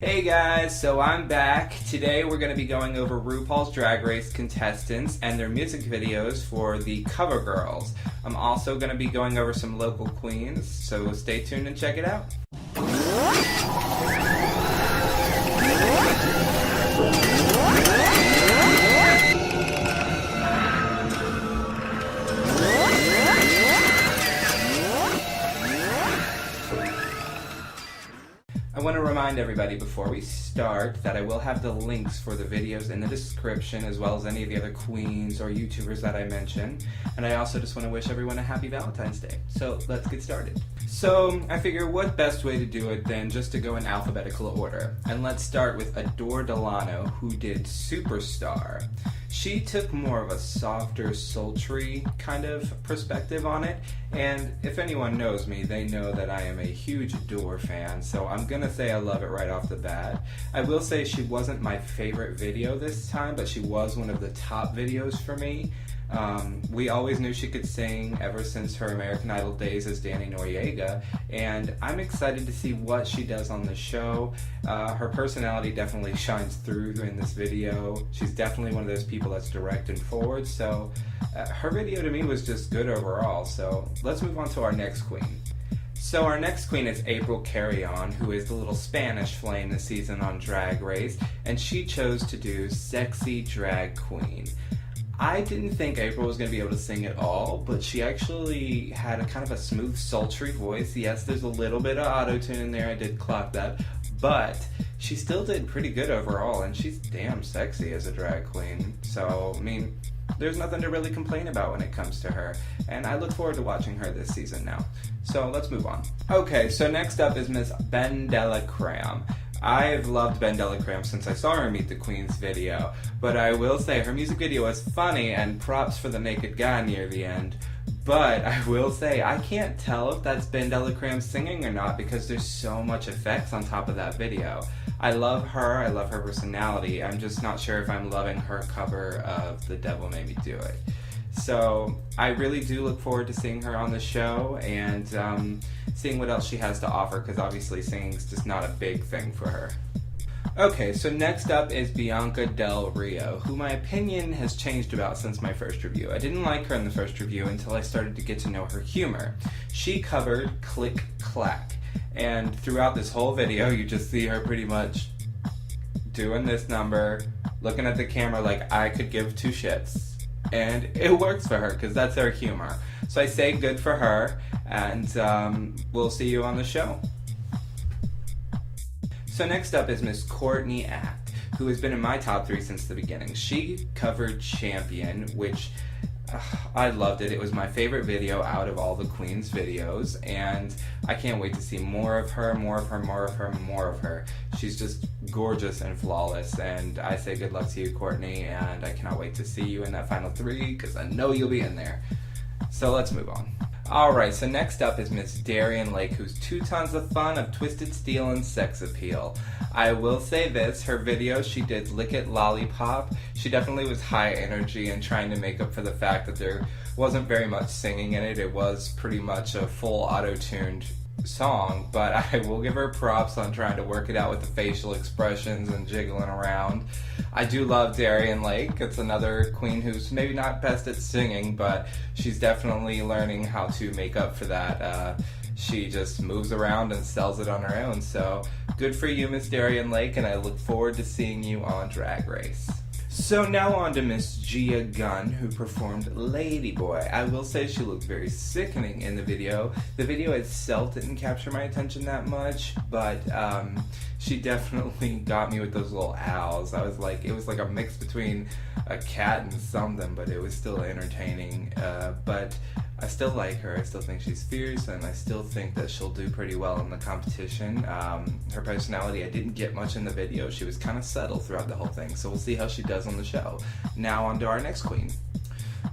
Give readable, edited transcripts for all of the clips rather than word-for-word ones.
Hey guys, so I'm back. Today we're going to be going over RuPaul's Drag Race contestants and their music videos for the CoverGurlz. I'm also going to be going over some local queens, so stay tuned and check it out. I want to remind everybody before we start that I will have the links for the videos in the description, as well as any of the other queens or YouTubers that I mentioned. And I also just want to wish everyone a happy Valentine's Day. So let's get started. So I figure what best way to do it than just to go in alphabetical order. And let's start with Adore Delano, who did Superstar. She took more of a softer, sultry kind of perspective on it, and if anyone knows me, they know that I am a huge Adore fan, so I'm gonna say I love it right off the bat. I will say she wasn't my favorite video this time, but she was one of the top videos for me. We always knew she could sing ever since her American Idol days as Danny Noriega, and I'm excited to see what she does on the show. Her personality definitely shines through in this video. She's definitely one of those people that's direct and forward, so her video to me was just good overall. So let's move on to our next queen. So our next queen is April Carrion, who is the little Spanish flame this season on Drag Race, and she chose to do Sexy Drag Queen. I didn't think April was going to be able to sing at all, but she actually had a kind of a smooth, sultry voice. Yes, there's a little bit of auto-tune in there, I did clock that, but she still did pretty good overall, and she's damn sexy as a drag queen. So, I mean, there's nothing to really complain about when it comes to her, and I look forward to watching her this season now. So let's move on. Okay, so next up is Miss Bendella Cram. I've loved Bendella Cram since I saw her Meet the Queens video, but I will say her music video was funny, and props for the naked guy near the end. But I will say I can't tell if that's Bendella Cram singing or not because there's so much effects on top of that video. I love her personality. I'm just not sure if I'm loving her cover of The Devil Made Me Do It. So I really do look forward to seeing her on the show and seeing what else she has to offer, because obviously singing's just not a big thing for her. Okay, so next up is Bianca Del Rio, who my opinion has changed about since my first review. I didn't like her in the first review until I started to get to know her humor. She covered Click Clack, and throughout this whole video you just see her pretty much doing this number, looking at the camera like I could give two shits. And it works for her because that's her humor. So I say good for her, and we'll see you on the show. So next up is Miss Courtney Act, who has been in my top 3 since the beginning. She covered Champion, which I loved it. It was my favorite video out of all the Queens videos, and I can't wait to see more of her, more of her, more of her, more of her. She's just gorgeous and flawless, and I say good luck to you, Courtney, and I cannot wait to see you in that final 3, because I know you'll be in there. So let's move on. Alright, so next up is Miss Darian Lake, who's 2 tons of fun of twisted steel and sex appeal. I will say this, her video she did Lick It Lollipop, she definitely was high energy and trying to make up for the fact that there wasn't very much singing in it. It was pretty much a full auto-tuned song, but I will give her props on trying to work it out with the facial expressions and jiggling around. I do love Darian Lake. It's another queen who's maybe not best at singing, but she's definitely learning how to make up for that. She just moves around and sells it on her own, so good for you, Miss Darian Lake, and I look forward to seeing you on Drag Race. So now on to Miss Gia Gunn, who performed Ladyboy. I will say she looked very sickening in the video. The video itself didn't capture my attention that much, but she definitely got me with those little owls. It was like a mix between a cat and something, but it was still entertaining. But I still like her. I still think she's fierce, and I still think that she'll do pretty well in the competition. Her personality, I didn't get much in the video. She was kind of subtle throughout the whole thing, so we'll see how she does on the show. Now on to our next queen.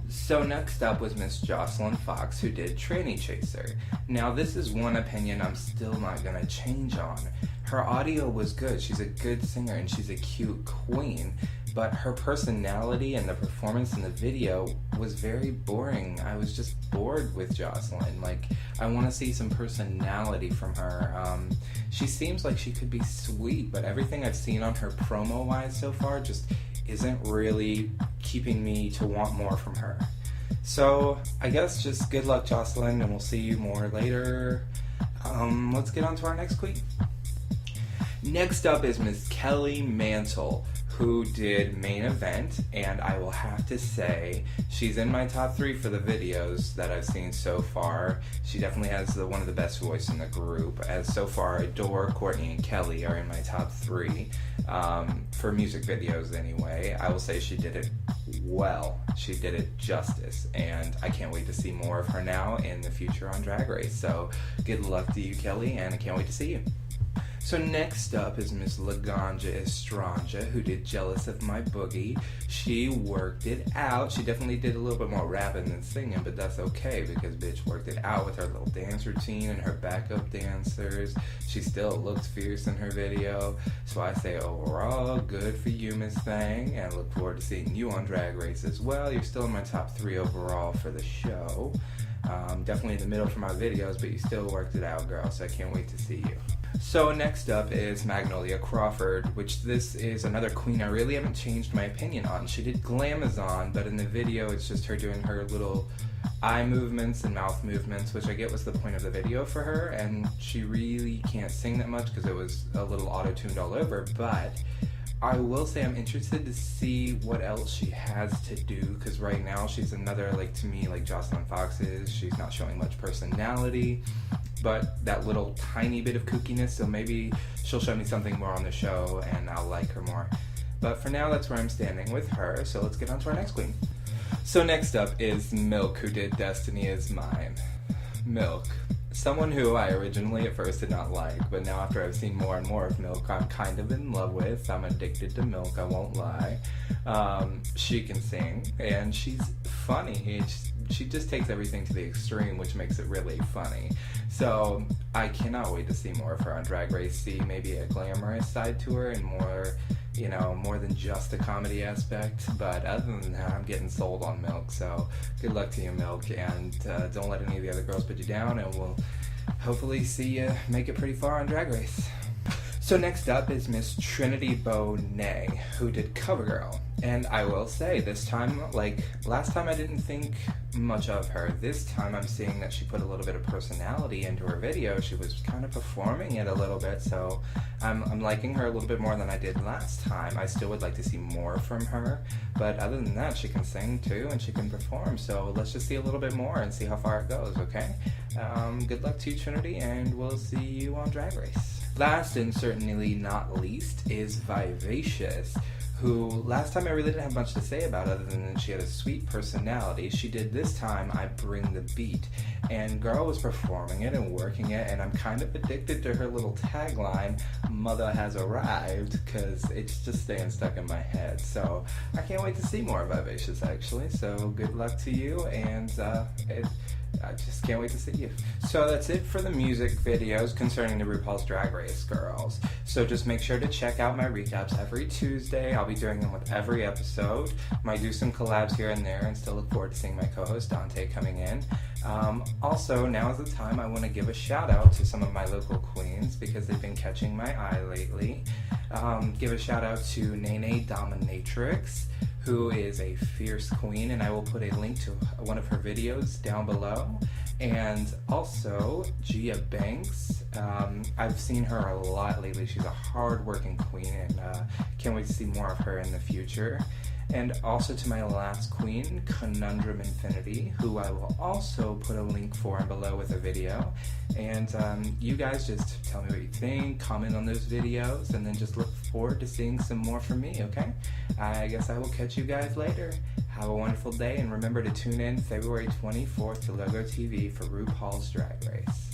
So next up was Miss Jocelyn Fox, who did Tranny Chaser. Now this is one opinion I'm still not going to change on. Her audio was good. She's a good singer and she's a cute queen. but her personality and the performance in the video was very boring. I was just bored with Jocelyn. Like, I want to see some personality from her. She seems like she could be sweet, but everything I've seen on her promo-wise so far just isn't really keeping me to want more from her. So, I guess just good luck, Jocelyn, and we'll see you more later. Let's get on to our next queen. Next up is Miss Kelly Mantle, who did Main Event, and I will have to say she's in my top 3 for the videos that I've seen so far. She definitely has one of the best voice in the group, as so far Adore, Courtney, and Kelly are in my top 3 for music videos anyway. I will say she did it well. She did it justice, and I can't wait to see more of her now in the future on Drag Race. So good luck to you, Kelly, and I can't wait to see you. So next up is Miss Laganja Estranja, who did Jealous of My Boogie. She worked it out. She definitely did a little bit more rapping than singing, but that's okay because bitch worked it out with her little dance routine and her backup dancers. She still looks fierce in her video. So I say overall, good for you, Miss Thang, and I look forward to seeing you on Drag Race as well. You're still in my top 3 overall for the show. Definitely in the middle for my videos, but you still worked it out, girl, so I can't wait to see you. So next up is Magnolia Crawford, which this is another queen I really haven't changed my opinion on. She did Glamazon, but in the video it's just her doing her little eye movements and mouth movements, which I get was the point of the video for her, and she really can't sing that much because it was a little auto-tuned all over, but I will say I'm interested to see what else she has to do, because right now she's another, like, to me, like Jocelyn Fox is. She's not showing much personality, but that little tiny bit of kookiness, so maybe she'll show me something more on the show and I'll like her more. But for now, that's where I'm standing with her, so let's get on to our next queen. So next up is Milk, who did Destiny Is Mine. Milk. Someone who I originally at first did not like, but now after I've seen more and more of Milk, I'm kind of in love with. I'm addicted to Milk, I won't lie. She can sing, and she's funny. She just takes everything to the extreme, which makes it really funny. So I cannot wait to see more of her on Drag Race, see maybe a glamorous side to her and more, you know, more than just the comedy aspect. But other than that, I'm getting sold on Milk, so good luck to you, Milk, and don't let any of the other girls put you down, and we'll hopefully see you make it pretty far on Drag Race. So next up is Miss Trinity Bonet, who did CoverGurl. And I will say, this time, like, last time I didn't think much of her. This time I'm seeing that she put a little bit of personality into her video. She was kind of performing it a little bit, so I'm liking her a little bit more than I did last time. I still would like to see more from her, but other than that, she can sing too, and she can perform, so let's just see a little bit more and see how far it goes, okay? Good luck to you, Trinity, and we'll see you on Drag Race. Last and certainly not least is Vivacious, who last time I really didn't have much to say about other than she had a sweet personality. She did this time I Bring the Beat, and girl was performing it and working it, and I'm kind of addicted to her little tagline, Mother Has Arrived, because it's just staying stuck in my head. So I can't wait to see more of Vivacious, actually, so good luck to you, and I just can't wait to see you. So that's it for the music videos concerning the RuPaul's Drag Race girls. So just make sure to check out my recaps every Tuesday. I'll be doing them with every episode. Might do some collabs here and there, and still look forward to seeing my co-host Dante coming in. Also, now is the time I want to give a shout out to some of my local queens because they've been catching my eye lately. Give a shout out to Nene Dominatrix, who is a fierce queen, and I will put a link to one of her videos down below. And also Gia Banks. I've seen her a lot lately. She's a hard-working queen, and can't wait to see more of her in the future. And also to my last queen, Conundrum Infinity, who I will also put a link for below with a video. And you guys just tell me what you think, comment on those videos, and then just look forward to seeing some more from me, okay? I guess I will catch you guys later. Have a wonderful day, and remember to tune in February 24th to Logo TV for RuPaul's Drag Race.